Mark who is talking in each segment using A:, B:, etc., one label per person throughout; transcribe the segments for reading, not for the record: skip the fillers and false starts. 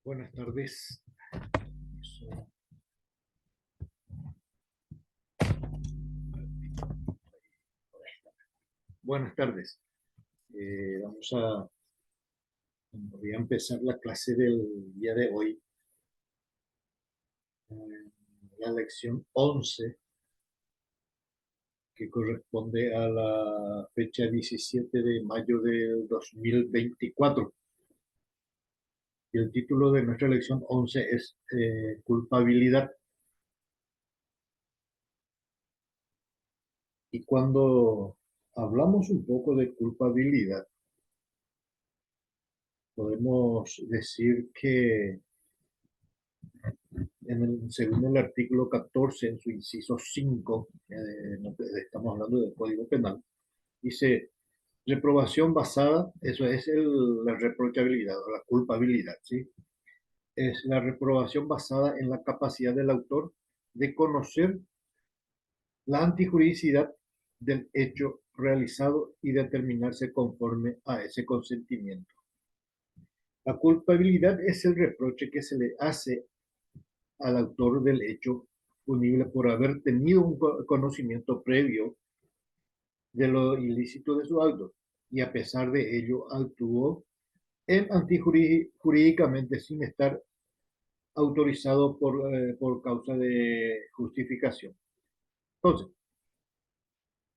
A: Buenas tardes. Buenas tardes. Voy a empezar la clase del día de hoy. La lección 11, que corresponde a la fecha 17 de mayo del 2024. Y el título de nuestra lección 11 es culpabilidad. Y cuando hablamos un poco de culpabilidad, podemos decir que según el artículo 14, en su inciso 5, estamos hablando del Código Penal, dice reprobación basada, eso es la reprochabilidad o la culpabilidad, ¿sí? Es la reprobación basada en la capacidad del autor de conocer la antijuridicidad del hecho realizado y determinarse conforme a ese consentimiento. La culpabilidad es el reproche que se le hace al autor del hecho punible por haber tenido un conocimiento previo de lo ilícito de su acto y a pesar de ello actuó en antijurídicamente sin estar autorizado por causa de justificación. Entonces,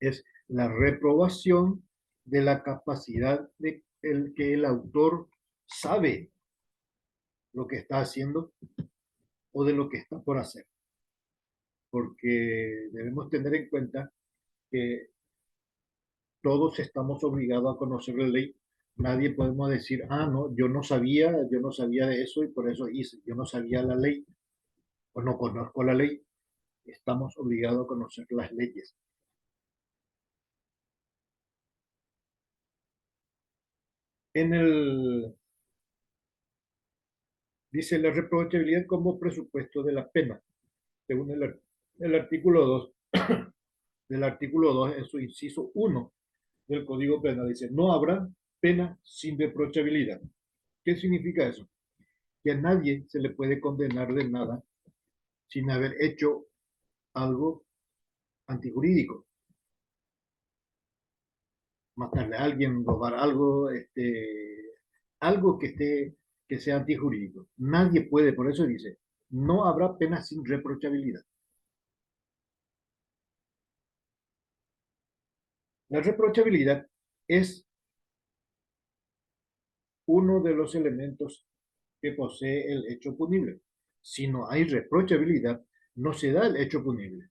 A: es la reprobación de la capacidad de el que el autor sabe lo que está haciendo o de lo que está por hacer. Porque debemos tener en cuenta que todos estamos obligados a conocer la ley. Nadie podemos decir, no, yo no sabía de eso y por eso hice, yo no sabía la ley o no conozco la ley. Estamos obligados a conocer las leyes. Dice la reprochabilidad como presupuesto de la pena, según el artículo 2 del artículo 2 en su inciso 1 del Código Penal. Dice, no habrá pena sin reprochabilidad. ¿Qué significa eso? Que a nadie se le puede condenar de nada sin haber hecho algo antijurídico. Matarle a alguien, robar algo, algo que sea antijurídico. Nadie puede, por eso dice, no habrá pena sin reprochabilidad. La reprochabilidad es uno de los elementos que posee el hecho punible. Si no hay reprochabilidad, no se da el hecho punible.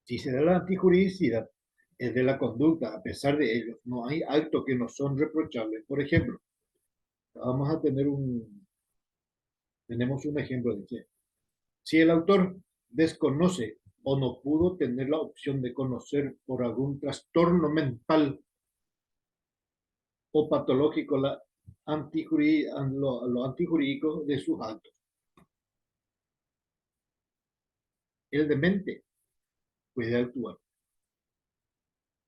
A: Si se da la antijuridicidad, es de la conducta, a pesar de ello, no hay actos que no son reprochables. Por ejemplo, tenemos un ejemplo de que si el autor desconoce o no pudo tener la opción de conocer por algún trastorno mental o patológico lo antijurídico de sus actos. El demente puede actuar.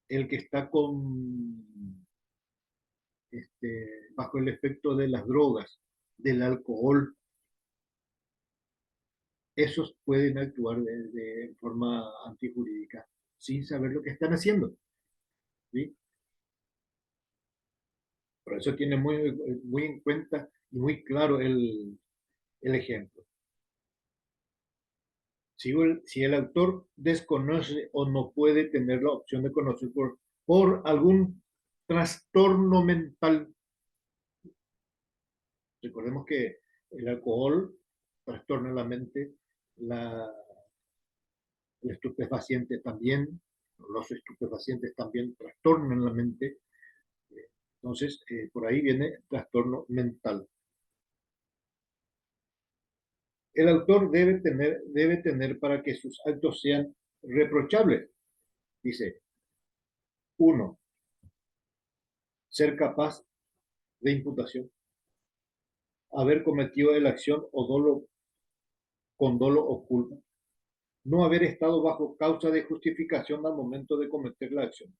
A: El que está bajo el efecto de las drogas, del alcohol, esos pueden actuar de forma antijurídica sin saber lo que están haciendo, ¿sí? Por eso tiene muy en cuenta y muy claro el ejemplo. Si el autor desconoce o no puede tener la opción de conocer por algún trastorno mental, recordemos que el alcohol trastorna la mente, el estupefaciente también, los estupefacientes también trastornan la mente. Entonces, por ahí viene trastorno mental. El autor debe tener para que sus actos sean reprochables. Dice, 1. Ser capaz de imputación. Haber cometido la acción o dolo con dolo o culpa. No haber estado bajo causa de justificación al momento de cometer la acción.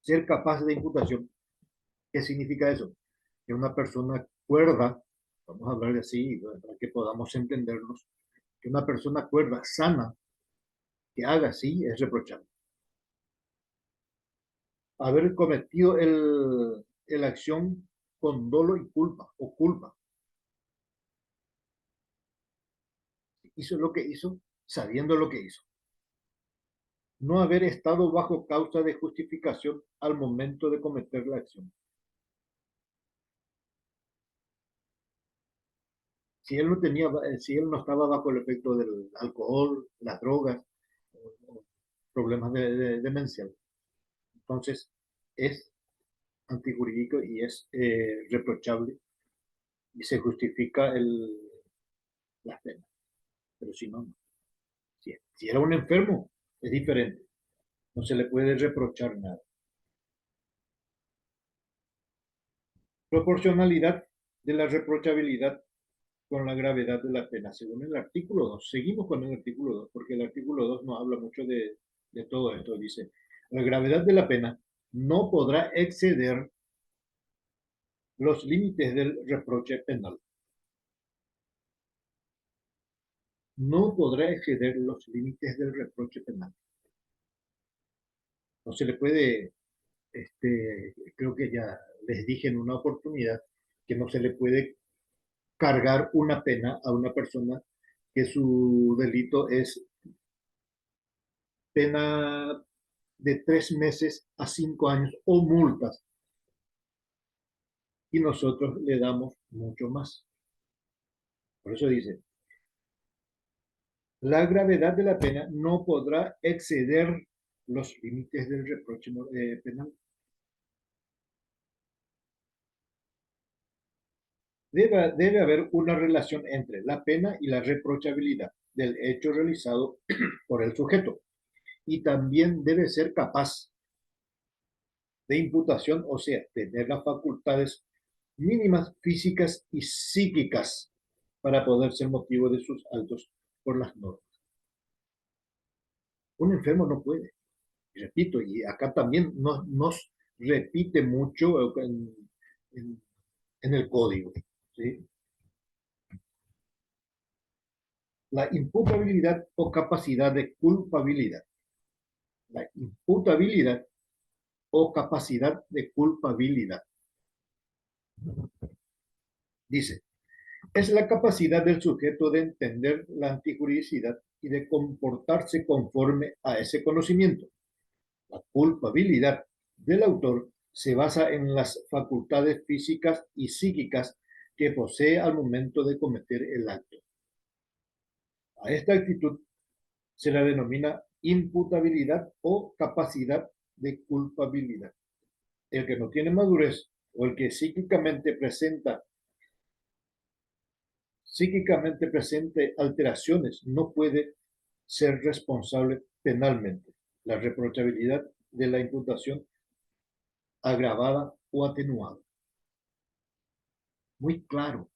A: ser capaz de imputación. ¿Qué significa eso? Que una persona cuerda, vamos a hablar de así, para que podamos entendernos, que una persona cuerda, sana, que haga así, es reprochable. Haber cometido el acción con dolo y culpa, o culpa. Hizo lo que hizo, sabiendo lo que hizo. No haber estado bajo causa de justificación al momento de cometer la acción. Si él no estaba bajo el efecto del alcohol, las drogas, o problemas de demencia, entonces es antijurídico y es reprochable y se justifica las penas. Pero si no, si era un enfermo, es diferente. No se le puede reprochar nada. Proporcionalidad de la reprochabilidad con la gravedad de la pena, según el artículo 2. Seguimos con el artículo 2, porque el artículo 2 nos habla mucho de todo esto. Dice, la gravedad de la pena no podrá exceder los límites del reproche penal. No podrá exceder los límites del reproche penal. No se le puede, creo que ya les dije en una oportunidad, que no se le puede cargar una pena a una persona que su delito es pena de 3 meses a 5 años o multas, y nosotros le damos mucho más. Por eso dice, la gravedad de la pena no podrá exceder los límites del reproche penal. Debe haber una relación entre la pena y la reprochabilidad del hecho realizado por el sujeto, y también debe ser capaz de imputación, o sea, tener las facultades mínimas físicas y psíquicas para poder ser motivo de sus actos por las normas. Un enfermo no puede, repito, y acá también nos repite mucho en, en el código, ¿sí? La imputabilidad o capacidad de culpabilidad. La imputabilidad o capacidad de culpabilidad. Dice, es la capacidad del sujeto de entender la antijuridicidad y de comportarse conforme a ese conocimiento. La culpabilidad del autor se basa en las facultades físicas y psíquicas que posee al momento de cometer el acto. A esta actitud se la denomina imputabilidad o capacidad de culpabilidad. El que no tiene madurez o el que psíquicamente presente alteraciones no puede ser responsable penalmente. La reprochabilidad de la imputación agravada o atenuada. Muy claro,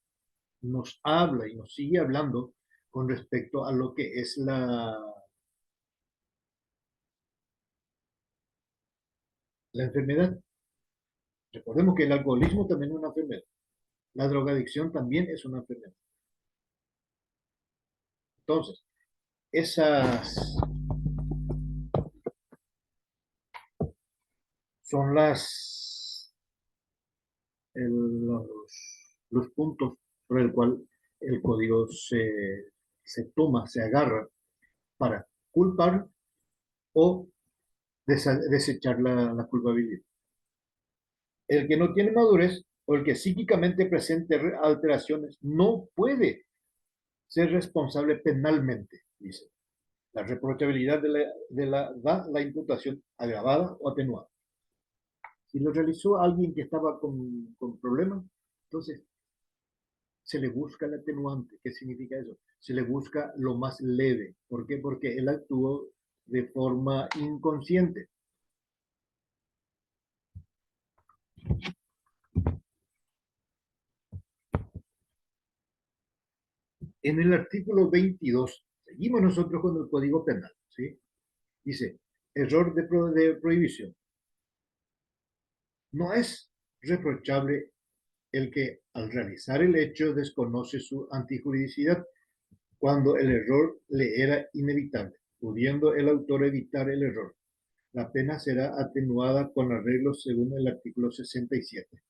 A: nos habla y nos sigue hablando con respecto a lo que es la enfermedad. Recordemos que el alcoholismo también es una enfermedad. La drogadicción también es una enfermedad. Entonces, esas son los puntos por el cual el código se toma, se agarra para culpar o desechar la culpabilidad. El que no tiene madurez o el que psíquicamente presente alteraciones no puede ser responsable penalmente, dice. La reprochabilidad da la imputación agravada o atenuada. Si lo realizó alguien que estaba con problemas, entonces se le busca el atenuante. ¿Qué significa eso? Se le busca lo más leve. ¿Por qué? Porque él actuó de forma inconsciente. En el artículo 22, seguimos nosotros con el Código Penal, ¿sí? Dice, error de prohibición. No es reprochable el que al realizar el hecho desconoce su antijuridicidad cuando el error le era inevitable, pudiendo el autor evitar el error. La pena será atenuada con arreglos según el artículo 67.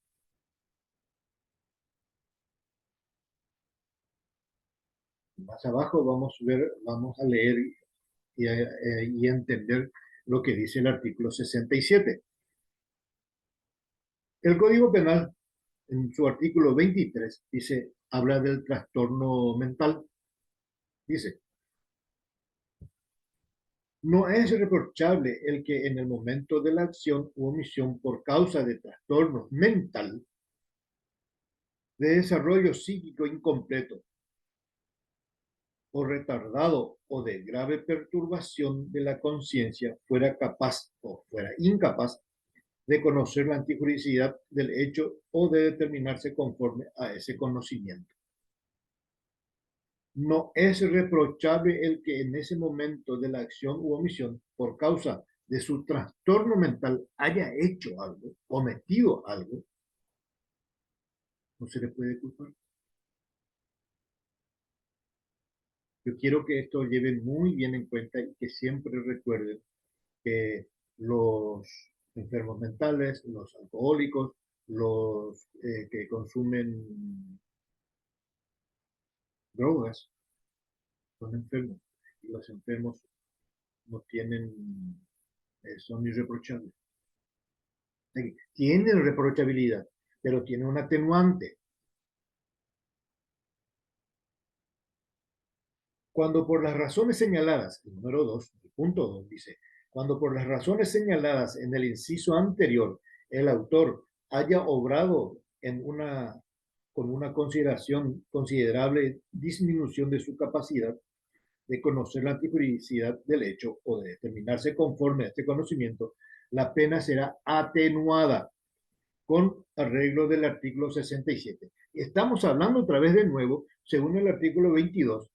A: Más abajo vamos a leer y entender lo que dice el artículo 67. El Código Penal, en su artículo 23, habla del trastorno mental. Dice, no es reprochable el que en el momento de la acción u omisión por causa de trastorno mental, de desarrollo psíquico incompleto o retardado o de grave perturbación de la conciencia fuera capaz o fuera incapaz de conocer la antijuridicidad del hecho o de determinarse conforme a ese conocimiento. No es reprochable el que en ese momento de la acción u omisión, por causa de su trastorno mental, haya hecho algo, cometido algo, no se le puede culpar. Yo quiero que esto lleven muy bien en cuenta y que siempre recuerden que los enfermos mentales, los alcohólicos, los que consumen drogas, son enfermos. Y los enfermos no tienen, son irreprochables. Tienen reprochabilidad, pero tienen un atenuante. Cuando por las razones señaladas, el número 2, el punto 2 dice, cuando por las razones señaladas en el inciso anterior, el autor haya obrado con una considerable disminución de su capacidad de conocer la antijuridicidad del hecho o de determinarse conforme a este conocimiento, la pena será atenuada con arreglo del artículo 67. Estamos hablando otra vez de nuevo, según el artículo 22,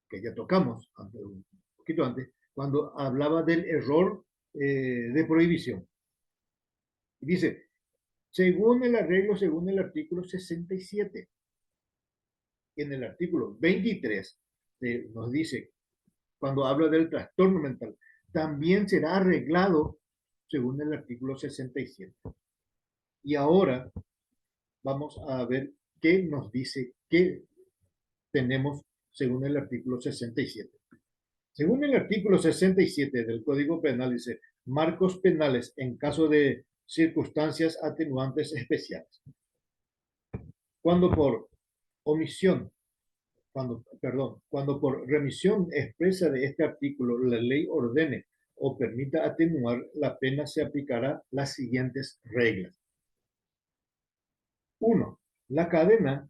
A: que ya tocamos un poquito antes, cuando hablaba del error de prohibición. Dice, según el arreglo, según el artículo 67, en el artículo 23 nos dice, cuando habla del trastorno mental, también será arreglado según el artículo 67. Y ahora vamos a ver qué nos dice, qué tenemos según el artículo 67. Según el artículo 67 del Código Penal, dice marcos penales en caso de circunstancias atenuantes especiales. Cuando por omisión, cuando por remisión expresa de este artículo la ley ordene o permita atenuar la pena, se aplicará las siguientes reglas. 1. La condena,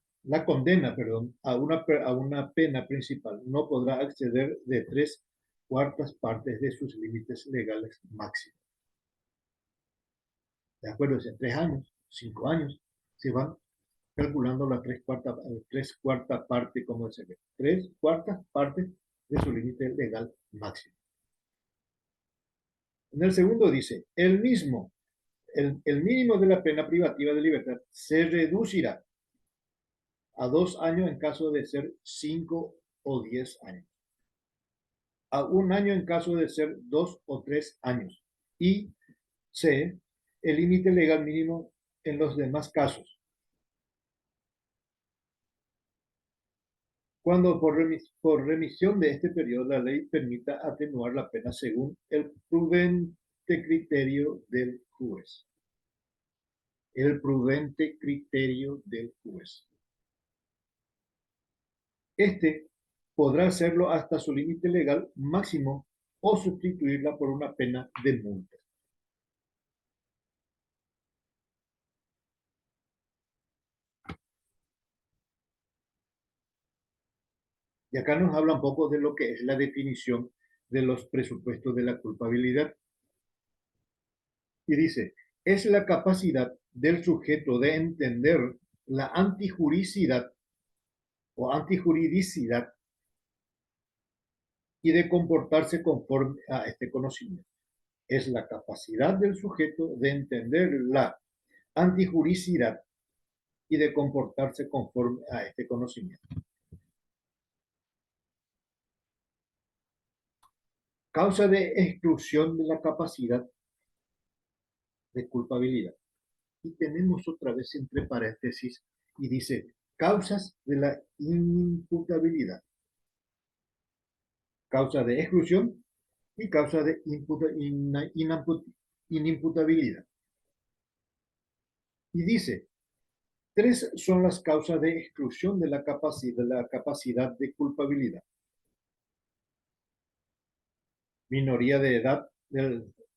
A: a una pena principal no podrá exceder de 3/4 partes de sus límites legales máximos. ¿De acuerdo? O 3 años, 5 años, se van calculando la 3/4 parte, como se ve, 3/4 partes de su límite legal máximo. En el segundo dice, el mínimo de la pena privativa de libertad se reducirá a 2 años en caso de ser 5 o 10 años, a 1 año en caso de ser 2 o 3 años, y C, el límite legal mínimo en los demás casos. Cuando por remisión de este periodo la ley permita atenuar la pena según el prudente criterio del juez. El prudente criterio del juez. Este podrá hacerlo hasta su límite legal máximo o sustituirla por una pena de multa. Y acá nos habla un poco de lo que es la definición de los presupuestos de la culpabilidad. Y dice, es la capacidad del sujeto de entender la antijuridicidad o antijuridicidad y de comportarse conforme a este conocimiento. es la capacidad del sujeto de entender la antijuricidad y de comportarse conforme a este conocimiento. Causa de exclusión de la capacidad de culpabilidad. Y tenemos otra vez entre paréntesis y dice causas de la inimputabilidad. Causa de exclusión y causa de inimputabilidad. Y dice, tres son las causas de exclusión de la capacidad de culpabilidad. Minoría de edad,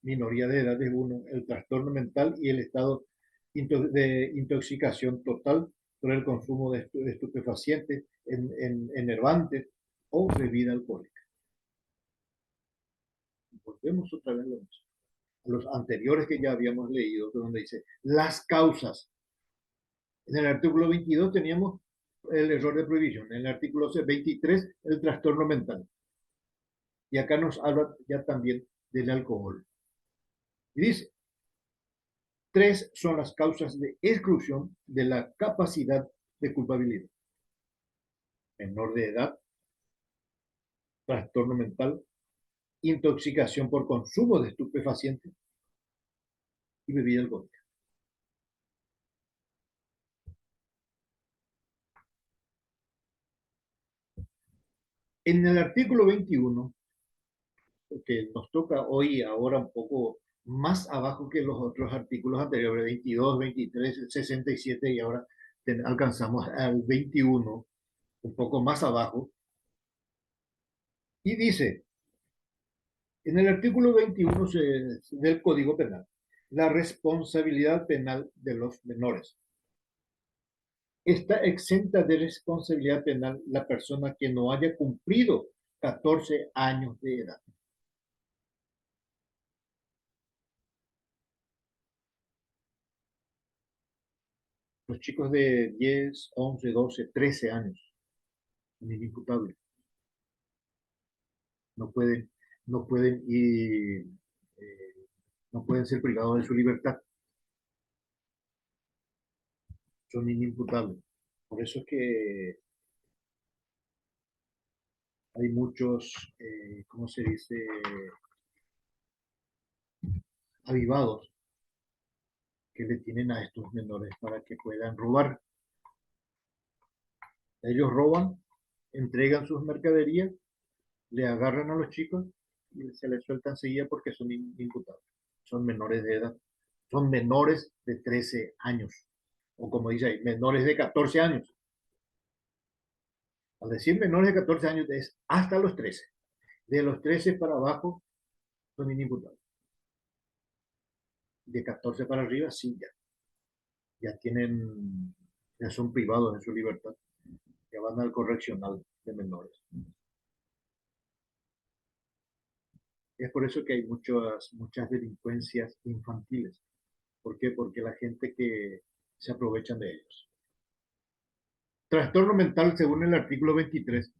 A: minoría de edad es uno, el trastorno mental y el estado de intoxicación total por el consumo de estupefacientes, enervantes o bebida alcohólica. Volvemos otra vez a los anteriores que ya habíamos leído, donde dice las causas. En el artículo 22 teníamos el error de prohibición, en el artículo 23 el trastorno mental. Y acá nos habla ya también del alcohol. Y dice, tres son las causas de exclusión de la capacidad de culpabilidad. Menor de edad, trastorno mental, intoxicación por consumo de estupefacientes y bebida alcohólica. En el artículo 21, que nos toca hoy, ahora un poco más abajo que los otros artículos anteriores, 22, 23, 67 y ahora alcanzamos al 21, un poco más abajo, y dice, en el artículo 21 del Código Penal, la responsabilidad penal de los menores. Está exenta de responsabilidad penal la persona que no haya cumplido 14 años de edad. Los chicos de 10, 11, 12, 13 años son inimputables. No pueden, no pueden ir, no pueden ser privados de su libertad. Son inimputables. Por eso es que hay muchos, ¿cómo se dice? Avivados que le tienen a estos menores para que puedan robar. Ellos roban, entregan sus mercaderías, le agarran a los chicos y se les sueltan enseguida porque son imputables. Son menores de edad. Son menores de 13 años. O como dice ahí, menores de 14 años. Al decir menores de 14 años es hasta los 13. De los 13 para abajo son inimputables. De 14 para arriba sí ya tienen, ya son privados de su libertad. Ya van al correccional de menores. Es por eso que hay muchas delincuencias infantiles. ¿Por qué? Porque la gente que se aprovechan de ellos. Trastorno mental, según el artículo 23,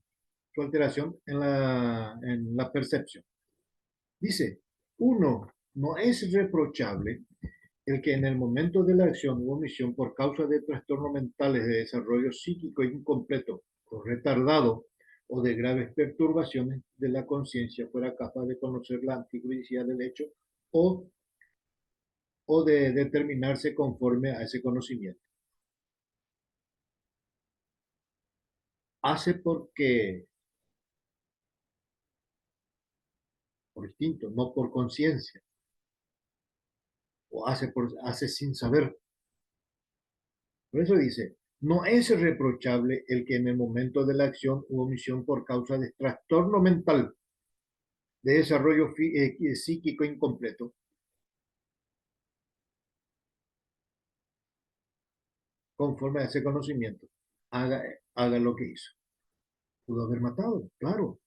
A: su alteración en la percepción. Dice, uno, no es reprochable el que en el momento de la acción u omisión por causa de trastornos mentales de desarrollo psíquico incompleto o retardado o de graves perturbaciones de la conciencia fuera capaz de conocer la antigüedad del hecho o, o de determinarse conforme a ese conocimiento. Hace por instinto, no por conciencia, o hace sin saber. Por eso dice, no es reprochable el que en el momento de la acción u omisión por causa de trastorno mental de desarrollo psíquico incompleto, conforme a ese conocimiento, haga lo que hizo. Pudo haber matado, claro.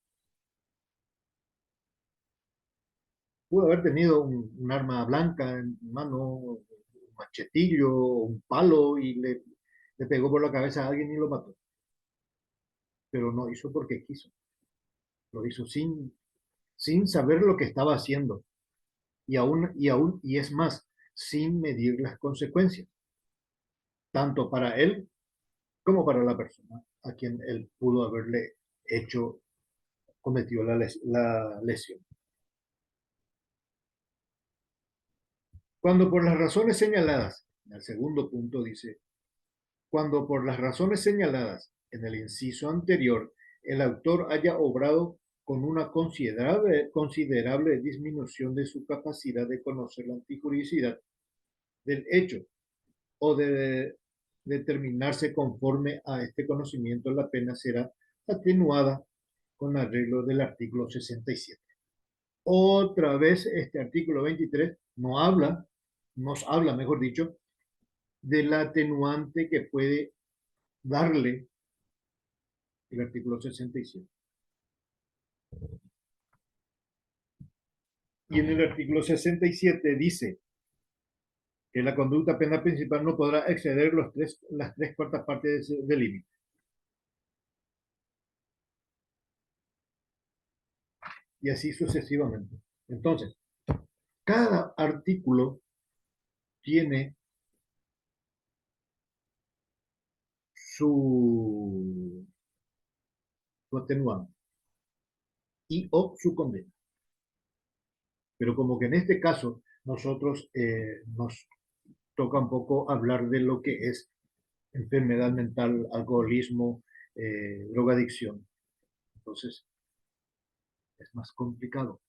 A: Pudo haber tenido un arma blanca en mano, un machetillo, un palo y le pegó por la cabeza a alguien y lo mató. Pero no hizo porque quiso. Lo hizo sin saber lo que estaba haciendo. y es más, sin medir las consecuencias, tanto para él como para la persona a quien él pudo haberle hecho, cometió la lesión. Cuando por las razones señaladas, en el segundo punto dice, cuando por las razones señaladas en el inciso anterior, el autor haya obrado con una considerable disminución de su capacidad de conocer la antijuridicidad del hecho o de determinarse conforme a este conocimiento, la pena será atenuada con arreglo del artículo 67. Otra vez este artículo 23 nos habla, mejor dicho, de la atenuante que puede darle el artículo 67. Y en el artículo 67 dice que la conducta penal principal no podrá exceder las tres cuartas partes del límite. Y así sucesivamente. Entonces, cada artículo tiene su, su atenuante y o su condena. Pero como que en este caso nosotros nos toca un poco hablar de lo que es enfermedad mental, alcoholismo, drogadicción. Entonces es más complicado.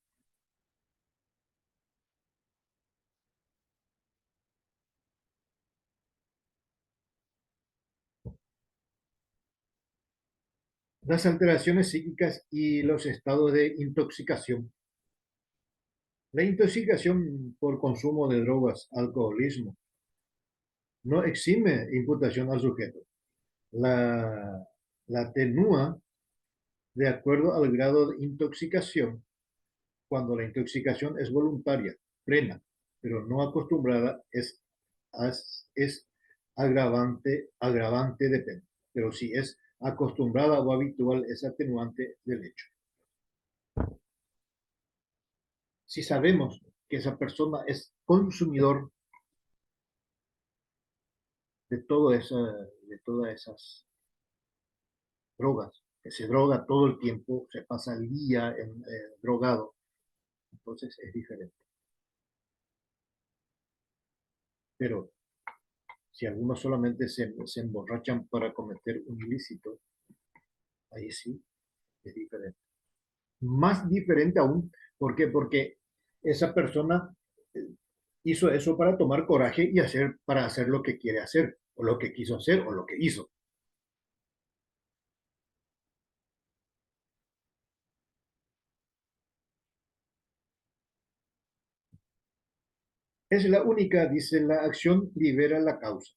A: Las alteraciones psíquicas y los estados de intoxicación. La intoxicación por consumo de drogas, alcoholismo, no exime imputación al sujeto. La, la atenúa de acuerdo al grado de intoxicación cuando la intoxicación es voluntaria, plena, pero no acostumbrada, es agravante de pena. Pero si es acostumbrada o habitual, es atenuante del hecho. Si sabemos que esa persona es consumidor de todas esas drogas, que se droga todo el tiempo, se pasa el día drogado, entonces es diferente. Pero si algunos solamente se emborrachan para cometer un ilícito, ahí sí es diferente. Más diferente aún, ¿por qué? Porque esa persona hizo eso para tomar coraje y para hacer lo que quiere hacer, o lo que quiso hacer, o lo que hizo. Es la única, dice, la acción libera la causa.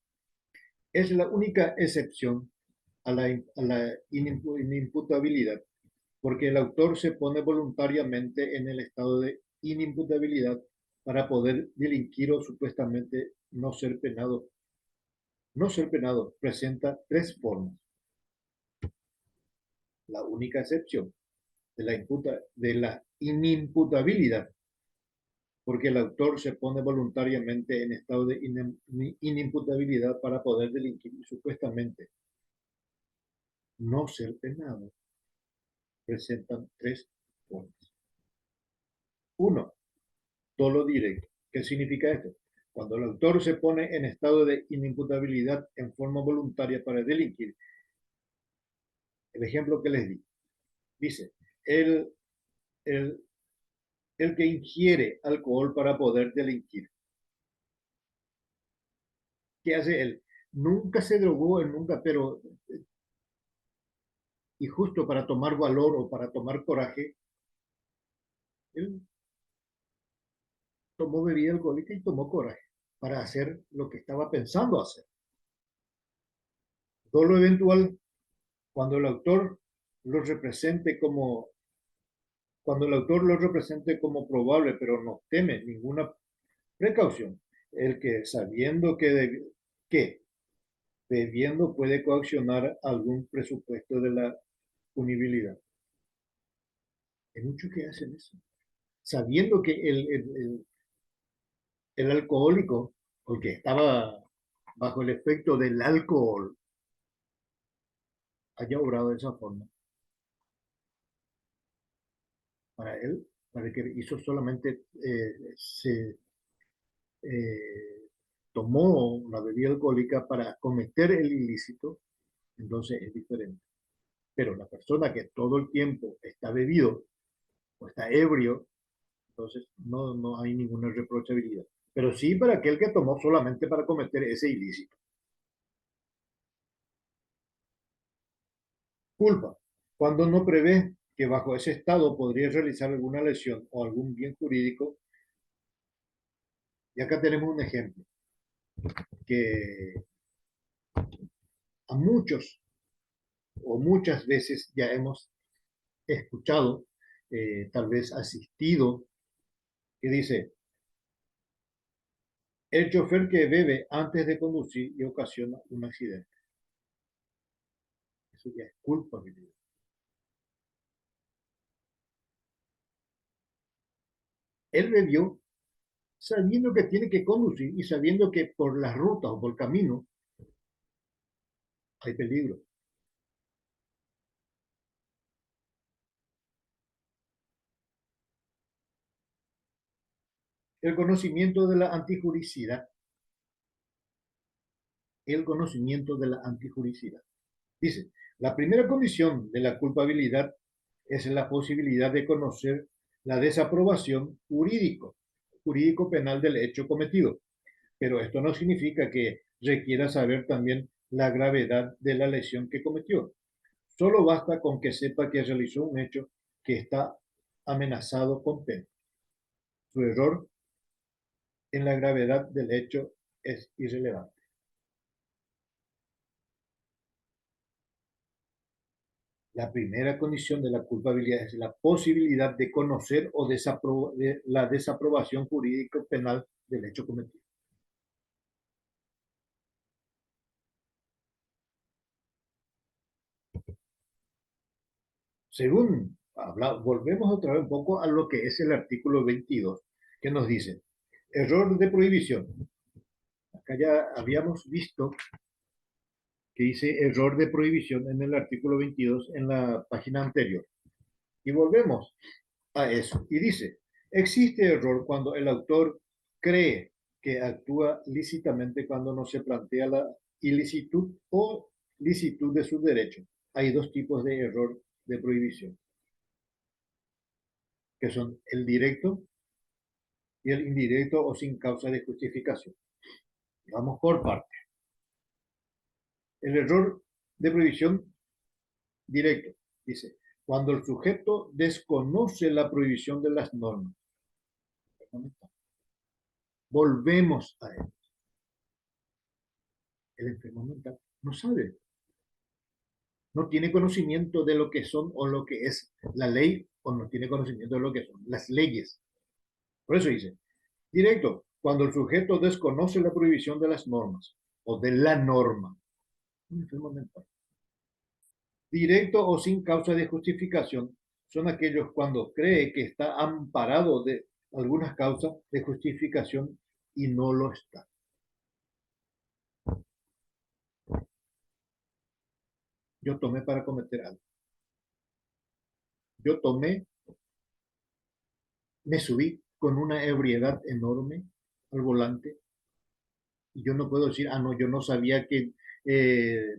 A: Es la única excepción a la inimputabilidad, porque el autor se pone voluntariamente en el estado de inimputabilidad para poder delinquir o supuestamente no ser penado. No ser penado presenta tres formas. La única excepción de la inimputabilidad, porque el autor se pone voluntariamente en estado de inimputabilidad para poder delinquir y supuestamente no ser penado, presentan tres formas. Uno, dolo directo. ¿Qué significa esto? Cuando el autor se pone en estado de inimputabilidad en forma voluntaria para delinquir, el ejemplo que les di, dice, el, el, el que ingiere alcohol para poder delinquir, ¿qué hace él? Nunca se drogó, él nunca, pero, y justo para tomar valor o para tomar coraje, él tomó bebida alcohólica y tomó coraje para hacer lo que estaba pensando hacer. Todo lo eventual, cuando el autor lo represente como cuando el autor lo represente como probable, pero no teme ninguna precaución, el que sabiendo que debiendo puede coaccionar algún presupuesto de la punibilidad. Hay muchos que hacen eso, sabiendo que el alcohólico, porque estaba bajo el efecto del alcohol, haya obrado de esa forma. Para él, para el que hizo solamente se tomó la bebida alcohólica para cometer el ilícito, entonces es diferente. Pero la persona que todo el tiempo está bebido o está ebrio, entonces no hay ninguna reprochabilidad. Pero sí para aquel que tomó solamente para cometer ese ilícito. Culpa. Cuando no prevé que bajo ese estado podría realizar alguna lesión o algún bien jurídico. Y acá tenemos un ejemplo que a muchos o muchas veces ya hemos escuchado, tal vez asistido, que dice, el chofer que bebe antes de conducir y ocasiona un accidente. Eso ya es culpabilidad. Él bebió sabiendo que tiene que conducir y sabiendo que por las rutas o por el camino hay peligro. El conocimiento de la antijuricidad. El conocimiento de la antijuricidad. Dice, la primera condición de la culpabilidad es la posibilidad de conocer la desaprobación jurídico penal del hecho cometido. Pero esto no significa que requiera saber también la gravedad de la lesión que cometió. Solo basta con que sepa que realizó un hecho que está amenazado con pena. Su error en la gravedad del hecho es irrelevante. La primera condición de la culpabilidad es la posibilidad de conocer o de la desaprobación jurídica penal del hecho cometido. Según volvemos otra vez un poco a lo que es el artículo 22, que nos dice, error de prohibición. Acá ya habíamos visto que dice error de prohibición en el artículo 22 en la página anterior. Y volvemos a eso. Y dice, existe error cuando el autor cree que actúa lícitamente cuando no se plantea la ilicitud o licitud de su derecho. Hay dos tipos de error de prohibición, que son el directo y el indirecto o sin causa de justificación. Vamos por parte. El error de prohibición directo dice, cuando el sujeto desconoce la prohibición de las normas. Volvemos a él. El enfermo mental no sabe, no tiene conocimiento de lo que son o lo que es la ley o no tiene conocimiento de lo que son las leyes. Por eso dice, directo, cuando el sujeto desconoce la prohibición de las normas o de la norma, un enfermo mental. Directo o sin causa de justificación son aquellos cuando cree que está amparado de algunas causas de justificación y no lo está. Yo tomé para cometer algo. Yo tomé, me subí con una ebriedad enorme al volante y yo no puedo decir, ah, no, yo no sabía que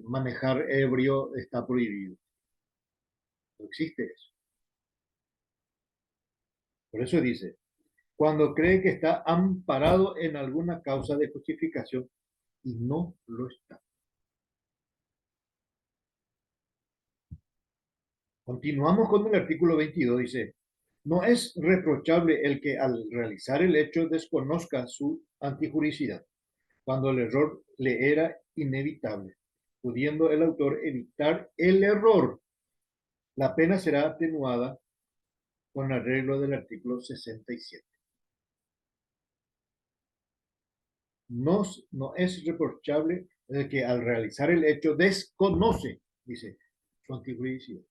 A: manejar ebrio está prohibido. No existe eso. Por eso dice, cuando cree que está amparado en alguna causa de justificación y no lo está. Continuamos con el artículo 22, dice, no es reprochable el que al realizar el hecho desconozca su antijuricidad, cuando el error le era inevitable, pudiendo el autor evitar el error. La pena será atenuada con arreglo del artículo 67. No, no es reprochable el que al realizar el hecho desconoce, dice, su antijuricidad.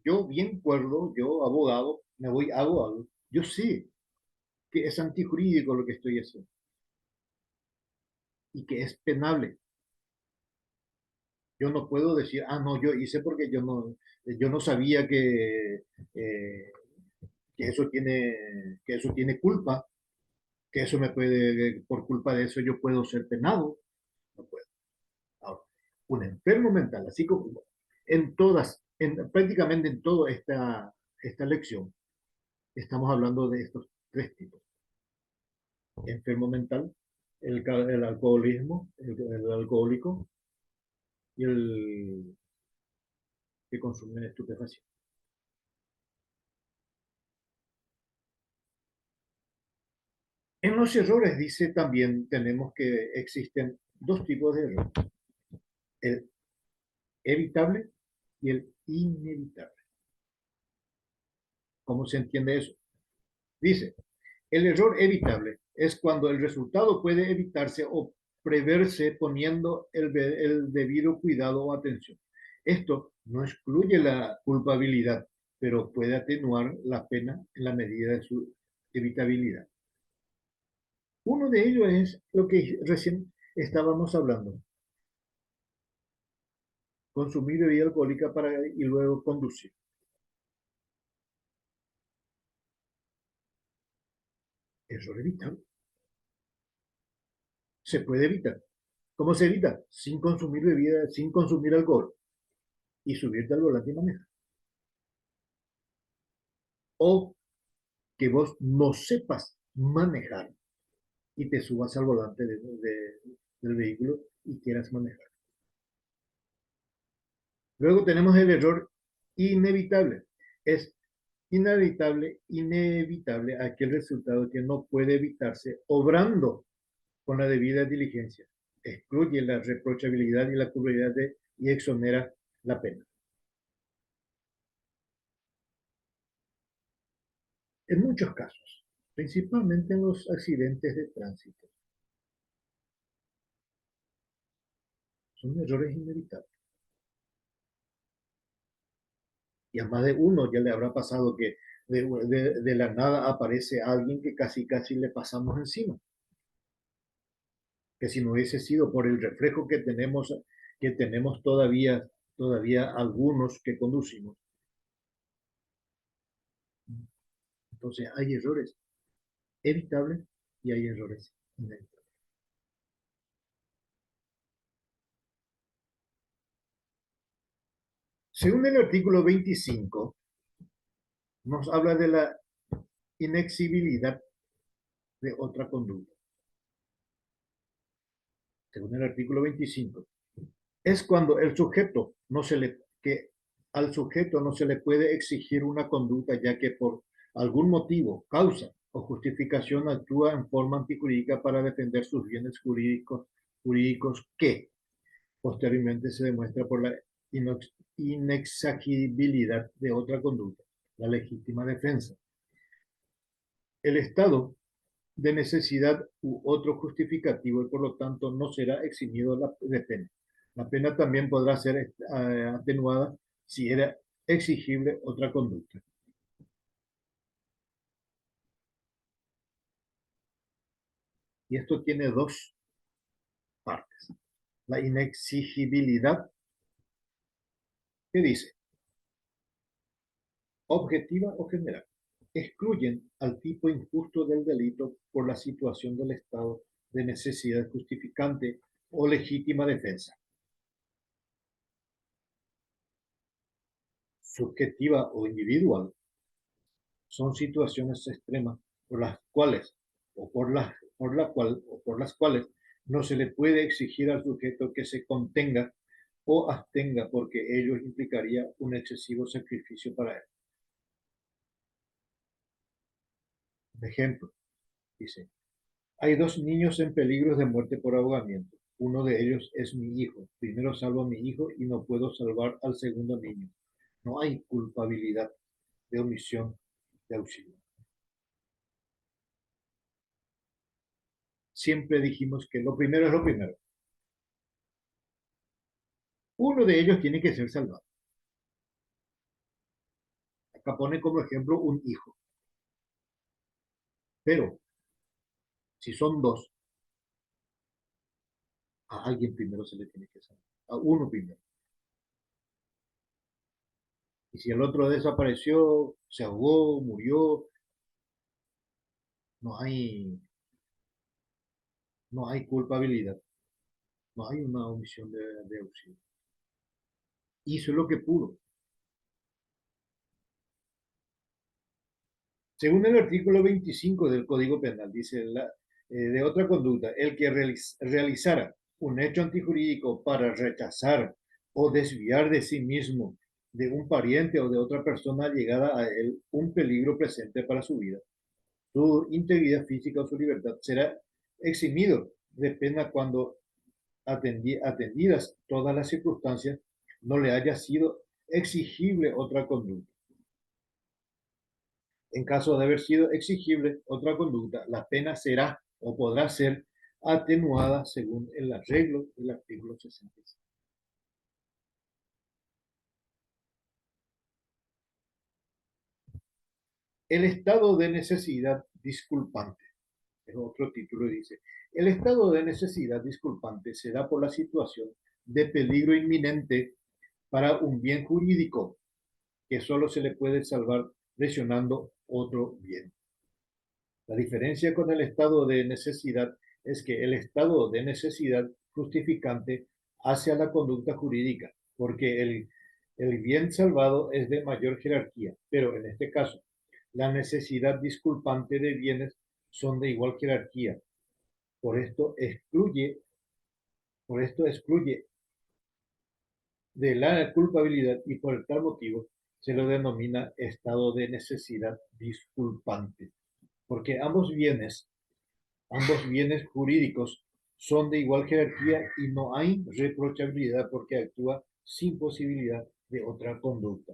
A: Yo bien cuerdo, yo abogado, me voy, hago algo. Yo sí, que es antijurídico lo que estoy haciendo y que es penable. Yo no puedo decir, ah, no, yo hice porque yo no sabía eh, que eso tiene culpa, que eso me puede, por culpa de eso yo puedo ser penado. No puedo. Ahora, un enfermo mental, así como prácticamente en toda esta lección, estamos hablando de estos tres tipos. Enfermo mental, el alcoholismo, el alcohólico y el que consume estupefacientes. En los errores, dice también, tenemos que existen dos tipos de errores, el evitable y el inevitable. ¿Cómo se entiende eso? Dice, el error evitable es cuando el resultado puede evitarse o preverse poniendo el debido cuidado o atención. Esto no excluye la culpabilidad, pero puede atenuar la pena en la medida de su evitabilidad. Uno de ellos es lo que recién estábamos hablando, consumir bebida alcohólica y luego conducir. Error evitable. Se puede evitar. ¿Cómo se evita? Sin consumir bebida, sin consumir alcohol y subirte al volante y manejar. O que vos no sepas manejar y te subas al volante del vehículo y quieras manejar. Luego tenemos el error inevitable. Es inevitable aquel resultado que no puede evitarse obrando con la debida diligencia. Excluye la reprochabilidad y la culpabilidad y exonera la pena. En muchos casos, principalmente en los accidentes de tránsito, son errores inevitables. Y a más de uno ya le habrá pasado que de la nada aparece alguien que casi le pasamos encima. Que si no hubiese sido por el reflejo que tenemos todavía algunos que conducimos. Entonces hay errores evitables y hay errores inevitables. Según el artículo 25, nos habla de la inexigibilidad de otra conducta. Según el artículo 25, es cuando el sujeto no se le, que al sujeto no se le puede exigir una conducta ya que por algún motivo, causa o justificación actúa en forma antijurídica para defender sus bienes jurídicos que posteriormente se demuestra por la inexigibilidad de otra conducta, la legítima defensa. El estado de necesidad u otro justificativo y por lo tanto no será eximido de pena. La pena también podrá ser atenuada si era exigible otra conducta. Y esto tiene dos partes. La inexigibilidad, que dice, objetiva o general, excluyen al tipo injusto del delito por la situación del estado de necesidad justificante o legítima defensa. Subjetiva o individual, son situaciones extremas por las cuales por las cuales no se le puede exigir al sujeto que se contenga o abstenga porque ello implicaría un excesivo sacrificio para él. Un ejemplo, dice, hay dos niños en peligro de muerte por ahogamiento. Uno de ellos es mi hijo. Primero salvo a mi hijo y no puedo salvar al segundo niño. No hay culpabilidad de omisión de auxilio. Siempre dijimos que lo primero es lo primero. Uno de ellos tiene que ser salvado. Acá pone como ejemplo un hijo. Pero si son dos, a alguien primero se le tiene que salvar, a uno primero. Y si el otro desapareció, se ahogó, murió, no hay, no hay culpabilidad, no hay una omisión de auxilio. Hizo lo que pudo. Según el artículo 25 del Código Penal, dice de otra conducta, el que realizara un hecho antijurídico para rechazar o desviar de sí mismo, de un pariente o de otra persona llegada a él, un peligro presente para su vida, su integridad física o su libertad, será eximido de pena cuando atendidas todas las circunstancias no le haya sido exigible otra conducta. En caso de haber sido exigible otra conducta, la pena será o podrá ser atenuada según el arreglo del artículo 66. El estado de necesidad disculpante. Es otro título y dice, el estado de necesidad disculpante se da por la situación de peligro inminente para un bien jurídico que solo se le puede salvar lesionando otro bien. La diferencia con el estado de necesidad es que el estado de necesidad justificante hace a la conducta jurídica, porque el bien salvado es de mayor jerarquía, pero en este caso, la necesidad disculpante de bienes son de igual jerarquía. Por esto excluye de la culpabilidad y por tal motivo se lo denomina estado de necesidad disculpante, porque ambos bienes jurídicos son de igual jerarquía y no hay reprochabilidad porque actúa sin posibilidad de otra conducta.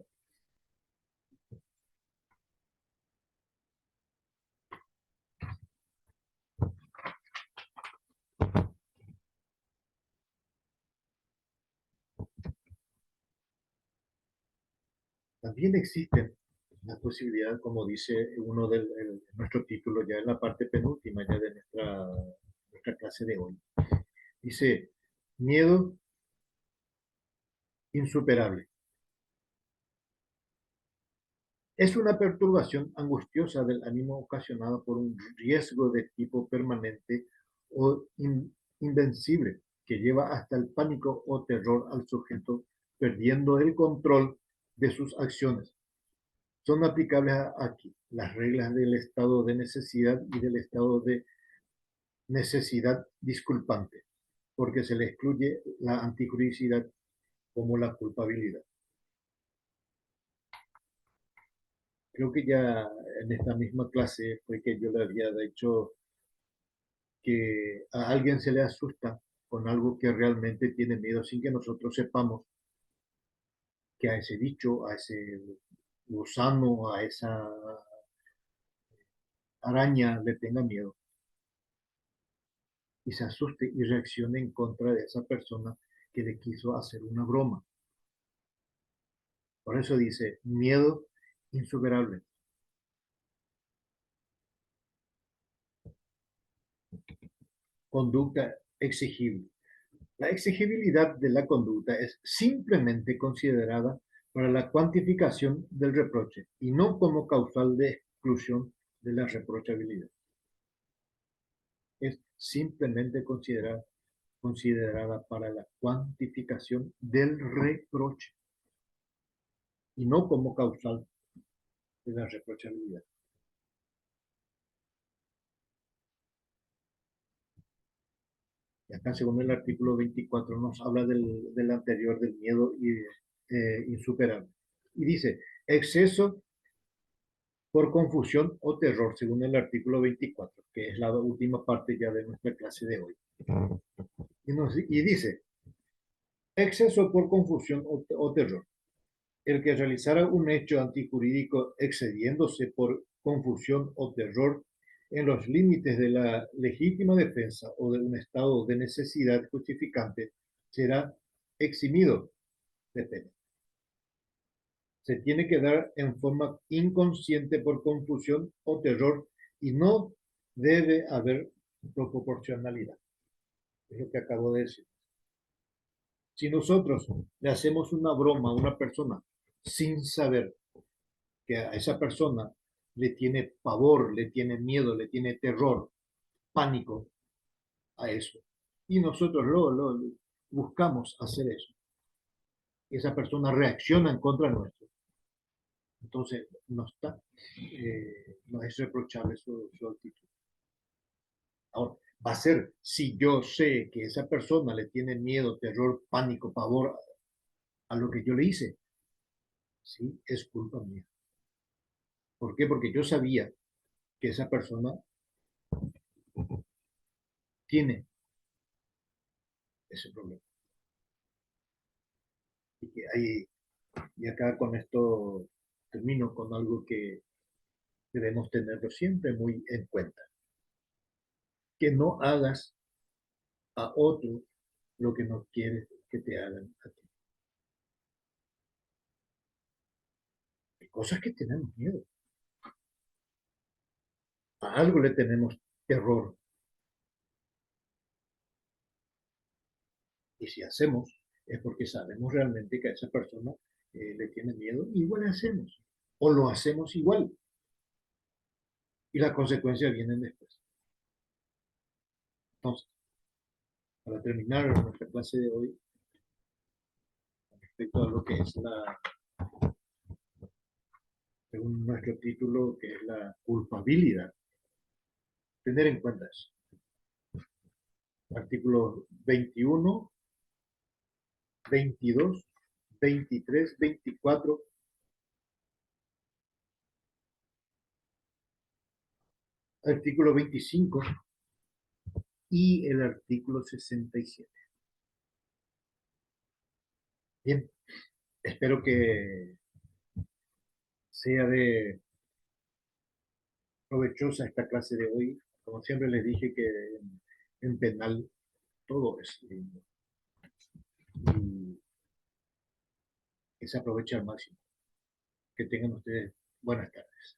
A: También existe la posibilidad, como dice uno de nuestro título, ya en la parte penúltima ya de nuestra clase de hoy. Dice, miedo insuperable. Es una perturbación angustiosa del ánimo ocasionada por un riesgo de tipo permanente o invencible que lleva hasta el pánico o terror al sujeto, perdiendo el control de sus acciones. Son aplicables aquí las reglas del estado de necesidad y del estado de necesidad disculpante, porque se le excluye la antijuricidad como la culpabilidad. Creo que ya en esta misma clase fue que yo le había dicho que a alguien se le asusta con algo que realmente tiene miedo sin que nosotros sepamos que a ese bicho, a ese gusano, a esa araña le tenga miedo y se asuste y reaccione en contra de esa persona que le quiso hacer una broma. Por eso dice, miedo insuperable. Conducta exigible. La exigibilidad de la conducta es simplemente considerada para la cuantificación del reproche y no como causal de exclusión de la reprochabilidad. Es simplemente considerada para la cuantificación del reproche y no como causal de la reprochabilidad. Y acá, según el artículo 24, nos habla del anterior, del miedo insuperable. Y dice, exceso por confusión o terror, según el artículo 24, que es la última parte ya de nuestra clase de hoy. Y dice, exceso por confusión o terror. El que realizara un hecho antijurídico excediéndose por confusión o terror en los límites de la legítima defensa o de un estado de necesidad justificante será eximido de pena. Se tiene que dar en forma inconsciente por confusión o terror y no debe haber proporcionalidad. Es lo que acabo de decir. Si nosotros le hacemos una broma a una persona sin saber que a esa persona le tiene pavor, le tiene miedo, le tiene terror, pánico a eso, y nosotros lo buscamos hacer eso, y esa persona reacciona en contra nuestro, entonces no es reprochable su actitud. Ahora, va a ser si yo sé que esa persona le tiene miedo, terror, pánico, pavor a lo que yo le hice, sí, es culpa mía. ¿Por qué? Porque yo sabía que esa persona tiene ese problema. Y que hay, y acá con esto termino con algo que debemos tenerlo siempre muy en cuenta. Que no hagas a otro lo que no quieres que te hagan a ti. Hay cosas que tenemos miedo. A algo le tenemos terror. Y si hacemos, es porque sabemos realmente que a esa persona le tiene miedo, igual le hacemos. O lo hacemos igual. Y las consecuencias vienen después. Entonces, para terminar nuestra clase de hoy, respecto a lo que es según nuestro título, que es la culpabilidad, tener en cuenta eso. Artículos 21, 22, 23, 24, artículo 25 y el artículo 67. Bien, espero que sea de provechosa esta clase de hoy. Como siempre les dije que en penal todo es lindo y que se aproveche al máximo. Que tengan ustedes buenas tardes.